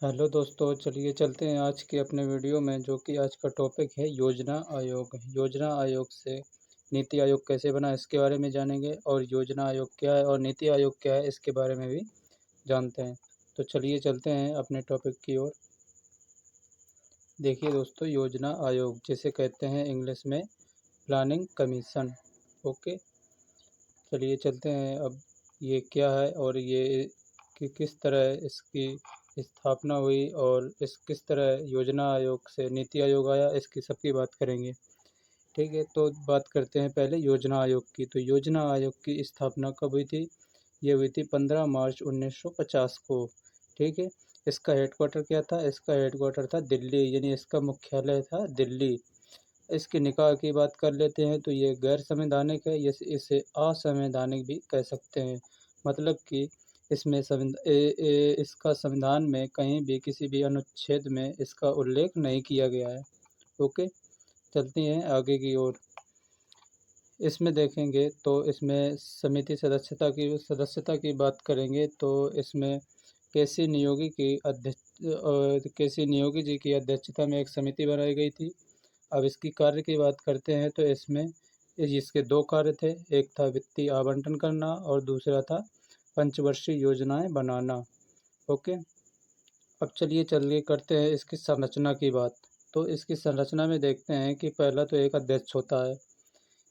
Hello दोस्तों, चलिए चलते हैं आज के अपने वीडियो में। जो कि आज का टॉपिक है योजना आयोग। योजना आयोग से नीति आयोग कैसे बना इसके बारे में जानेंगे, और योजना आयोग क्या है और नीति आयोग क्या है इसके बारे में भी जानते हैं। तो चलिए चलते हैं अपने टॉपिक की ओर। देखिए दोस्तों, योजना आयोग जिसे कहते हैं इंग्लिश में प्लानिंग कमीशन। ओके, चलिए चलते हैं। अब ये क्या है और ये कि किस तरह इसकी स्थापना हुई और इस किस तरह योजना आयोग से नीति आयोग आया, इसकी सबकी बात करेंगे। ठीक है, तो बात करते हैं पहले योजना आयोग की। तो योजना आयोग की स्थापना कब हुई थी? ये हुई थी 15 मार्च 1950 को। ठीक है, इसका हेडक्वार्टर क्या था? इसका हेडक्वार्टर था दिल्ली, यानी इसका मुख्यालय था दिल्ली। इसके निकाह की बात कर लेते हैं तो ये गैर संवैधानिक है, इसे असंवैधानिक भी कह सकते हैं। मतलब कि इसमें इसका संविधान में कहीं भी किसी भी अनुच्छेद में इसका उल्लेख नहीं किया गया है। ओके, चलते हैं आगे की ओर। इसमें देखेंगे तो इसमें समिति सदस्यता की बात करेंगे तो इसमें केसी नियोगी जी की अध्यक्षता में एक समिति बनाई गई थी। अब इसकी कार्य की बात करते हैं तो इसमें इसके दो कार्य थे। एक था वित्तीय आवंटन करना और दूसरा था पंचवर्षीय योजनाएं बनाना। ओके, अब चलिए करते हैं इसकी संरचना की बात। तो इसकी संरचना में देखते हैं कि पहला तो एक अध्यक्ष होता है।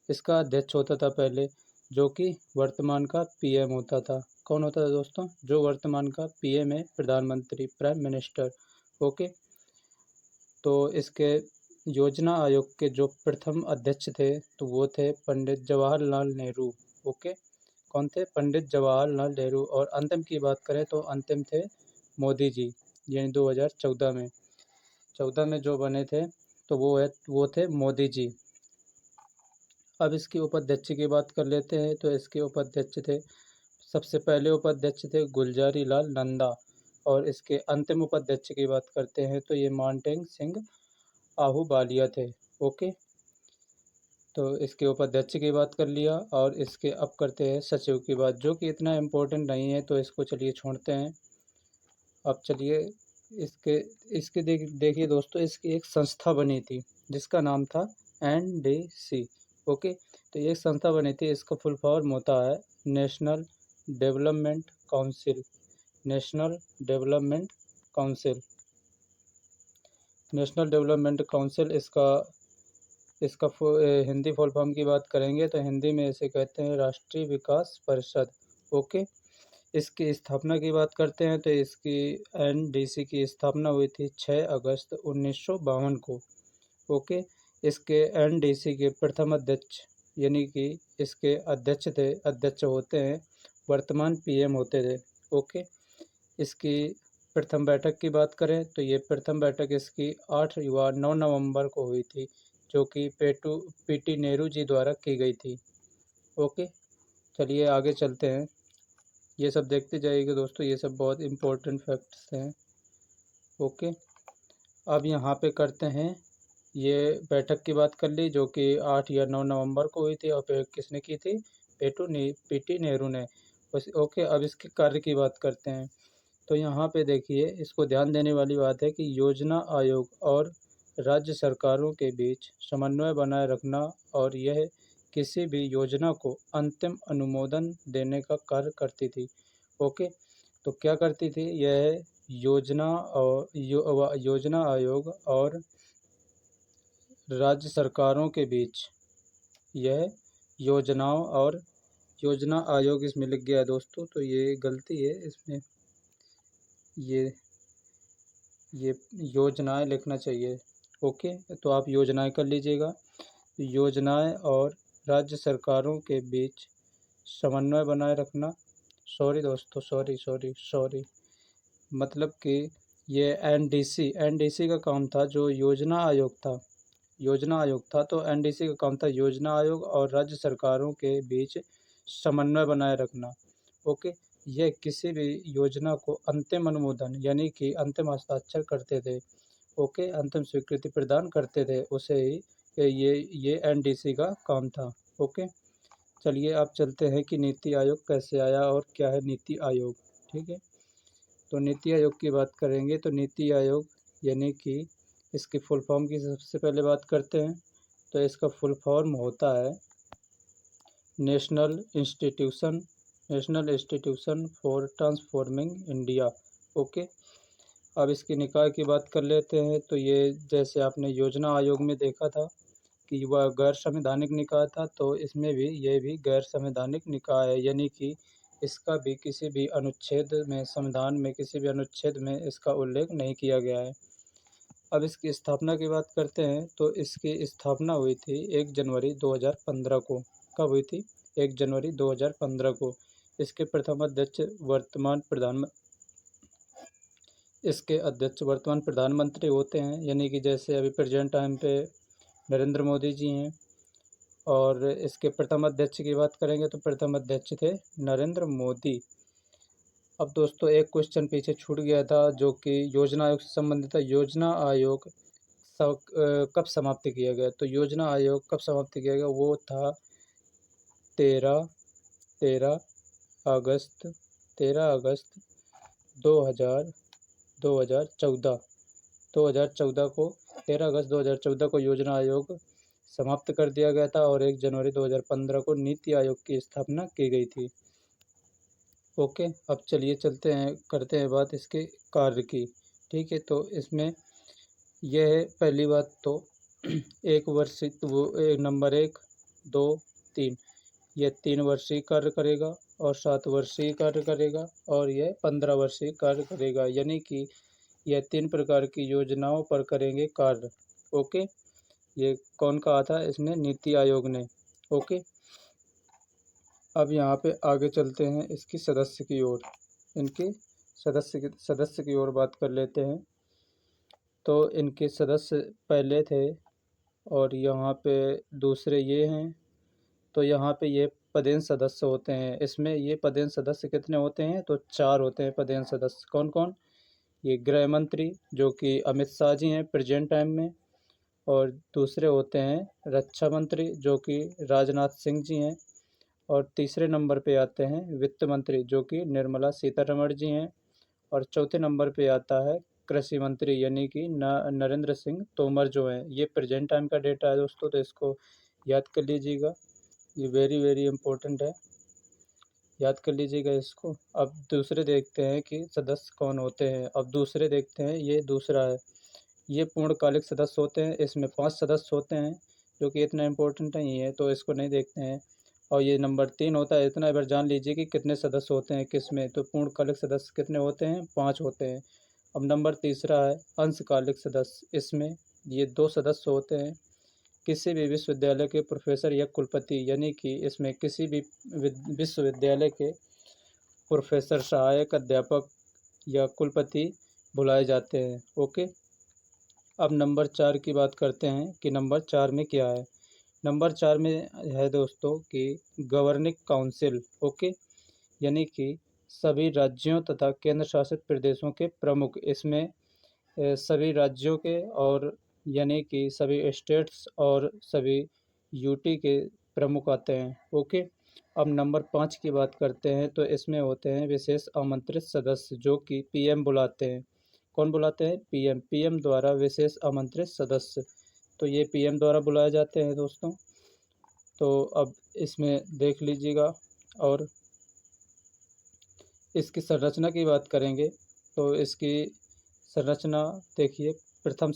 इसका अध्यक्ष होता था पहले, जो कि वर्तमान का पीएम होता था। कौन होता था दोस्तों? जो वर्तमान का पीएम है, प्रधानमंत्री, प्राइम मिनिस्टर। ओके, तो इसके योजना आयोग के जो प्रथम अध्यक्ष थे तो वो थे पंडित जवाहरलाल नेहरू। ओके, कौन थे? पंडित जवाहरलाल नेहरू। और अंतिम की बात करें तो अंतिम थे मोदी जी, यानी 2014 में जो बने थे तो वो थे मोदी जी। अब इसके उपाध्यक्ष की बात कर लेते हैं तो इसके उपाध्यक्ष थे, सबसे पहले उपाध्यक्ष थे गुलजारी लाल नंदा। और इसके अंतिम उपाध्यक्ष की बात करते हैं तो ये मानटेंग सिंह आहूबालिया थे। ओके, तो इसके उपाध्यक्ष की बात कर लिया और इसके अब करते हैं सचिव की बात, जो कि इतना इम्पोर्टेंट नहीं है तो इसको चलिए छोड़ते हैं। अब चलिए इसके इसके देखिए दोस्तों, इसकी एक संस्था बनी थी जिसका नाम था एनडीसी। ओके, तो ये संस्था बनी थी, इसका फुल फॉर्म होता है national development council. National development council. National development council इसका इसका हिंदी फुल फॉर्म की बात करेंगे तो हिंदी में इसे कहते हैं राष्ट्रीय विकास परिषद। ओके, इसकी स्थापना की बात करते हैं तो इसकी एनडीसी की स्थापना हुई थी 6 अगस्त 1952 को। ओके, इसके एनडीसी के प्रथम अध्यक्ष, यानी कि इसके अध्यक्ष होते हैं वर्तमान पीएम होते थे। ओके, इसकी प्रथम बैठक की बात करें तो ये प्रथम बैठक इसकी 8 या 9 नवंबर को हुई थी, जो कि पीटी नेहरू जी द्वारा की गई थी। ओके, चलिए आगे चलते हैं। ये सब देखते जाइएगा दोस्तों, ये सब बहुत इम्पोर्टेंट फैक्ट्स हैं। ओके, अब यहाँ पे करते हैं, ये बैठक की बात कर ली जो कि 8 या 9 नवंबर को हुई थी और किसने की थी? पीटी नेहरू ने। ओके, अब इसके कार्य की बात करते हैं। तो यहाँ पे देखिए, इसको ध्यान देने वाली बात है कि योजना आयोग और राज्य सरकारों के बीच समन्वय बनाए रखना और यह किसी भी योजना को अंतिम अनुमोदन देने का कार्य करती थी। ओके, तो क्या करती थी यह योजना आयोग और राज्य सरकारों के बीच यह योजनाओं और योजना आयोग इसमें लिख गया है दोस्तों, तो ये गलती है इसमें। ये ये योजनाएं लिखना चाहिए। ओके, तो आप योजनाएं कर लीजिएगा। योजनाएं और राज्य सरकारों के बीच समन्वय बनाए रखना। सॉरी दोस्तों, सॉरी, मतलब कि ये एनडीसी का काम था। जो योजना आयोग था तो एनडीसी का काम था योजना आयोग और राज्य सरकारों के बीच समन्वय बनाए रखना। ओके, यह किसी भी योजना को अंतिम अनुमोदन, यानी कि अंतिम हस्ताक्षर करते थे। ओके, अंतिम स्वीकृति प्रदान करते थे, उसे ही ये एनडीसी का काम था। ओके, चलिए आप चलते हैं कि नीति आयोग कैसे आया और क्या है नीति आयोग। ठीक है, तो नीति आयोग की बात करेंगे तो नीति आयोग यानी कि इसकी फुल फॉर्म की सबसे पहले बात करते हैं। तो इसका फुल फॉर्म होता है national institution for transforming India. Okay, अब इसकी निकाय की बात कर लेते हैं। तो ये जैसे आपने योजना आयोग में देखा था कि वह गैर संवैधानिक निकाय था, तो इसमें भी ये भी गैर संवैधानिक निकाय है, यानी कि इसका भी किसी भी अनुच्छेद में, संविधान में किसी भी अनुच्छेद में इसका उल्लेख नहीं किया गया है। अब इसकी स्थापना की बात करते हैं। तो इसकी स्थापना हुई थी 1 जनवरी 2015 को। कब हुई थी? 1 जनवरी 2015 को। इसके प्रथम अध्यक्ष वर्तमान प्रधानमंत्री होते हैं, यानी कि जैसे अभी प्रेजेंट टाइम पे नरेंद्र मोदी जी हैं। और इसके प्रथम अध्यक्ष की बात करेंगे तो प्रथम अध्यक्ष थे नरेंद्र मोदी। अब दोस्तों एक क्वेश्चन पीछे छूट गया था जो कि योजना आयोग से संबंधित था। योजना आयोग कब समाप्त किया गया? तो योजना आयोग कब समाप्त किया गया? वो था 13 अगस्त 2014 को 13 अगस्त 2014 को योजना आयोग समाप्त कर दिया गया था और 1 जनवरी 2015 को नीति आयोग की स्थापना की गई थी। ओके, अब चलिए चलते हैं, करते हैं बात इसके कार्य की। ठीक है, तो इसमें यह है पहली बात तो एक वर्षीय नंबर 1, 2, 3, यह 3 वर्षीय कार्य करेगा और 7 वर्षीय कार्य करेगा और यह 15 वर्षीय कार्य करेगा, यानी कि यह 3 प्रकार की योजनाओं पर करेंगे कार्य। ओके, ये कौन कहा था इसने? नीति आयोग ने। ओके, अब यहाँ पे आगे चलते हैं इसकी सदस्य की ओर, इनके सदस्य की ओर बात कर लेते हैं। तो इनके सदस्य पहले थे और यहाँ पे दूसरे ये हैं। तो यहाँ पे ये पदेन सदस्य होते हैं। इसमें ये पदेन सदस्य कितने होते हैं? तो 4 होते हैं पदेन सदस्य। कौन कौन? ये गृह मंत्री जो कि अमित शाह जी हैं प्रेजेंट टाइम में, और दूसरे होते हैं रक्षा मंत्री जो कि राजनाथ सिंह जी हैं, और तीसरे नंबर पे आते हैं वित्त मंत्री जो कि निर्मला सीतारमण जी हैं, और चौथे नंबर पे आता है कृषि मंत्री यानी कि नरेंद्र सिंह तोमर जो हैं। ये प्रेजेंट टाइम का डेटा है दोस्तों, तो इसको याद कर लीजिएगा, ये वेरी वेरी इम्पोर्टेंट है, याद कर लीजिएगा इसको। अब दूसरे देखते हैं कि सदस्य कौन होते हैं। अब दूसरे देखते हैं, ये दूसरा है, ये पूर्णकालिक सदस्य होते हैं। इसमें 5 सदस्य होते हैं जो कि इतना इम्पोर्टेंट नहीं है, तो इसको नहीं देखते हैं। और ये नंबर 3 होता है। इतना एक बार जान लीजिए कि कितने सदस्य होते हैं किसमें। तो पूर्णकालिक सदस्य कितने होते हैं? 5 होते हैं। अब नंबर तीसरा है अंशकालिक सदस्य। इसमें ये 2 सदस्य होते हैं। किसी भी विश्वविद्यालय के प्रोफेसर या कुलपति, यानी कि इसमें किसी भी विश्वविद्यालय के प्रोफेसर, सहायक अध्यापक या कुलपति बुलाए जाते हैं। ओके, अब नंबर 4 की बात करते हैं कि नंबर 4 में क्या है। नंबर 4 में है दोस्तों कि गवर्निंग काउंसिल। ओके, यानी कि सभी राज्यों तथा केंद्र शासित प्रदेशों के प्रमुख, इसमें सभी राज्यों के और यानी कि सभी स्टेट्स और सभी यूटी के प्रमुख आते हैं। ओके, अब नंबर 5 की बात करते हैं। तो इसमें होते हैं विशेष आमंत्रित सदस्य जो कि पीएम बुलाते हैं। कौन बुलाते हैं? पीएम। पीएम द्वारा विशेष आमंत्रित सदस्य, तो ये पीएम द्वारा बुलाए जाते हैं दोस्तों। तो अब इसमें देख लीजिएगा। और इसकी संरचना की बात करेंगे तो इसकी संरचना देखिए। प्रथम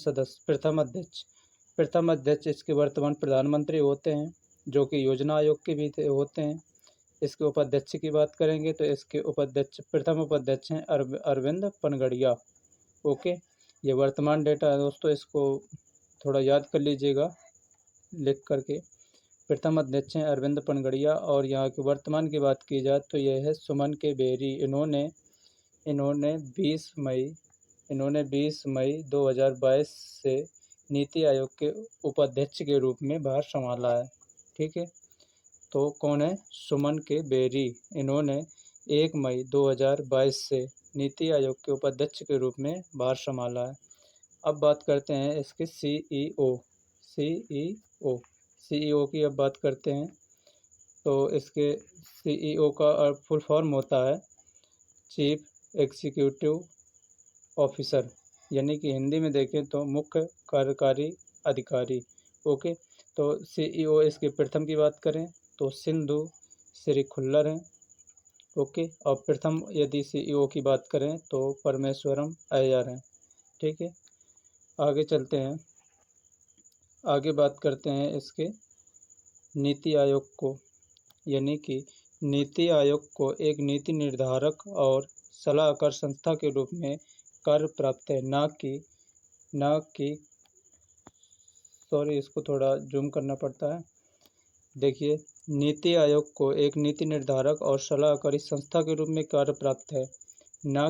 अध्यक्ष इसके वर्तमान प्रधानमंत्री होते हैं जो कि योजना आयोग के भी होते हैं। इसके उपाध्यक्ष की बात करेंगे तो इसके प्रथम उपाध्यक्ष हैं अरविंद पनगड़िया। ओके, ये वर्तमान डेटा है दोस्तों, इसको थोड़ा याद कर लीजिएगा लिख करके। प्रथम अध्यक्ष हैं अरविंद पनगड़िया। और यहाँ की वर्तमान की बात की जाए तो यह है सुमन के बेरी। इन्होंने 20 मई 2022 से नीति आयोग के उपाध्यक्ष के रूप में भार संभाला है। ठीक है, तो कौन है? सुमन के बेरी। इन्होंने 1 मई 2022 से नीति आयोग के उपाध्यक्ष के रूप में भार संभाला है। अब बात करते हैं इसके सीईओ की अब बात करते हैं। तो इसके सीईओ का फुल फॉर्म होता है चीफ एग्जीक्यूटिव ऑफिसर, यानी कि हिंदी में देखें तो मुख्य कार्यकारी अधिकारी। ओके, तो सीईओ इसके प्रथम की बात करें तो सिंधु श्री खुल्लर हैं। ओके, और प्रथम यदि सीईओ की बात करें तो परमेश्वरम अय्यर हैं। ठीक है, आगे चलते हैं, आगे बात करते हैं इसके नीति आयोग को, यानी कि नीति आयोग को एक नीति निर्धारक और सलाहकार संस्था के रूप में कार्य प्राप्त है, ना कि सॉरी, इसको थोड़ा जूम करना पड़ता है। देखिए, नीति आयोग को एक नीति निर्धारक और सलाहकारी संस्था के रूप में कार्य प्राप्त है, ना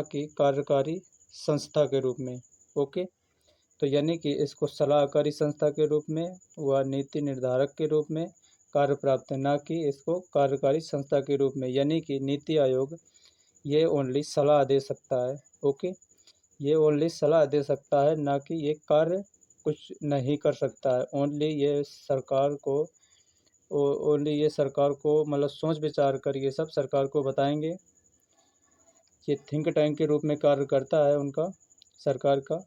कि कार्यकारी संस्था के रूप में। ओके, तो यानी कि इसको सलाहकारी संस्था के रूप में व नीति निर्धारक के रूप में कार्य प्राप्त है, ना कि इसको कार्यकारी संस्था के रूप में। यानी कि नीति आयोग ये ओनली सलाह दे सकता है। ओके, ये ओनली सलाह दे सकता है, ना कि ये कार्य कुछ नहीं कर सकता है। ओनली ये सरकार को मतलब सोच विचार कर ये सब सरकार को बताएंगे। ये थिंक टैंक के रूप में कार्य करता है उनका, सरकार का।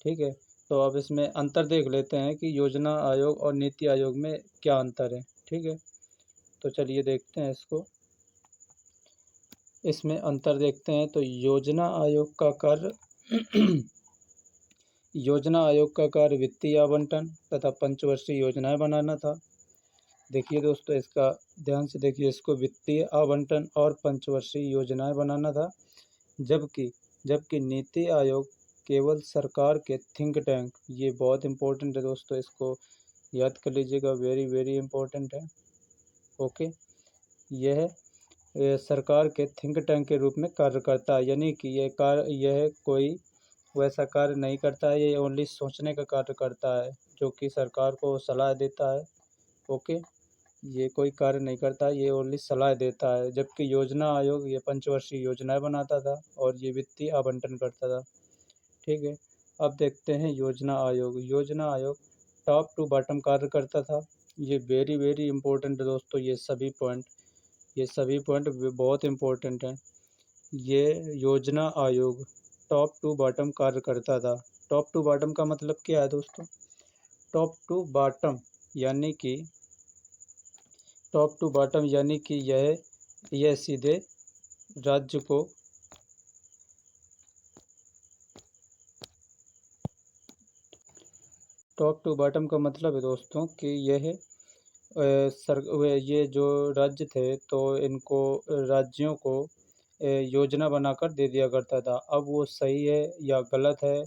ठीक है, तो अब इसमें अंतर देख लेते हैं कि योजना आयोग और नीति आयोग में क्या अंतर है। ठीक है, तो चलिए देखते हैं इसको, इसमें अंतर देखते हैं। तो योजना आयोग का कार्य योजना आयोग का कार्य वित्तीय आवंटन तथा पंचवर्षीय योजनाएं बनाना था। देखिए दोस्तों, इसका ध्यान से देखिए, इसको वित्तीय आवंटन और पंचवर्षीय योजनाएं बनाना था, जबकि नीति आयोग केवल सरकार के थिंक टैंक, ये बहुत इंपॉर्टेंट है दोस्तों, इसको याद कर लीजिएगा, वेरी वेरी इंपॉर्टेंट है। ओके, यह सरकार के थिंक टैंक के रूप में कार्य करता है, यानी कि यह कोई वैसा कार्य नहीं करता है, ये ओनली सोचने का कार्य करता है, जो कि सरकार को सलाह देता है। ओके, ये कोई कार्य नहीं करता, ये ओनली सलाह देता है। जबकि योजना आयोग ये पंचवर्षीय योजनाएं बनाता था और ये वित्तीय आवंटन करता था। ठीक है, अब देखते हैं योजना आयोग। योजना आयोग टॉप टू बॉटम कार्य करता था। ये वेरी वेरी इंपॉर्टेंट है दोस्तों, ये सभी पॉइंट बहुत इंपॉर्टेंट हैं। ये योजना आयोग टॉप टू बॉटम कार्य करता था। टॉप टू बॉटम का मतलब क्या है दोस्तों? टॉप टू बॉटम यानी कि यह सीधे राज्य को टॉप टू बॉटम का मतलब है दोस्तों कि ये जो राज्य थे तो इनको राज्यों को योजना बनाकर दे दिया करता था। अब वो सही है या गलत है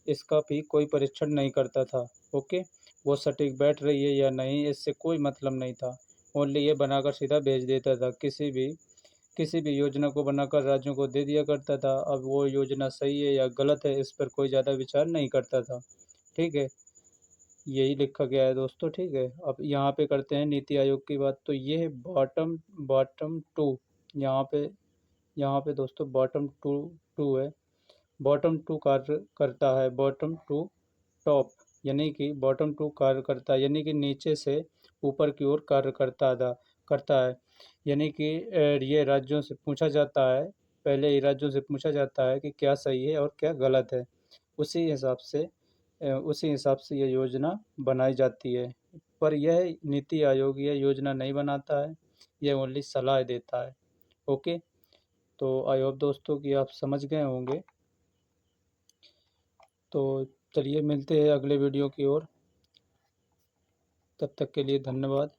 इसका भी कोई परीक्षण नहीं करता था। ओके, वो सटीक बैठ रही है या नहीं इससे कोई मतलब नहीं था, ओनली ये बनाकर सीधा भेज देता था। किसी भी योजना को बनाकर राज्यों को दे दिया करता था। अब वो योजना सही है या गलत है इस पर कोई ज़्यादा विचार नहीं करता था। ठीक है, यही लिखा गया है दोस्तों। ठीक है, अब यहाँ पे करते हैं नीति आयोग की बात। तो ये है बॉटम बॉटम टू, यहाँ पे दोस्तों बॉटम टू है। बॉटम टू कार्य करता है, बॉटम टू टॉप, यानी कि बॉटम टू कार्य करता है, यानी कि नीचे से ऊपर की ओर कार्य करता है। यानी कि ये राज्यों से पूछा जाता है, पहले ही राज्यों से पूछा जाता है कि क्या सही है और क्या गलत है, उसी हिसाब से ये योजना बनाई जाती है। पर यह नीति आयोग यह योजना नहीं बनाता है, यह ओनली सलाह देता है। ओके, तो आई होप दोस्तों कि आप समझ गए होंगे। तो चलिए मिलते हैं अगले वीडियो की ओर, तब तक के लिए धन्यवाद।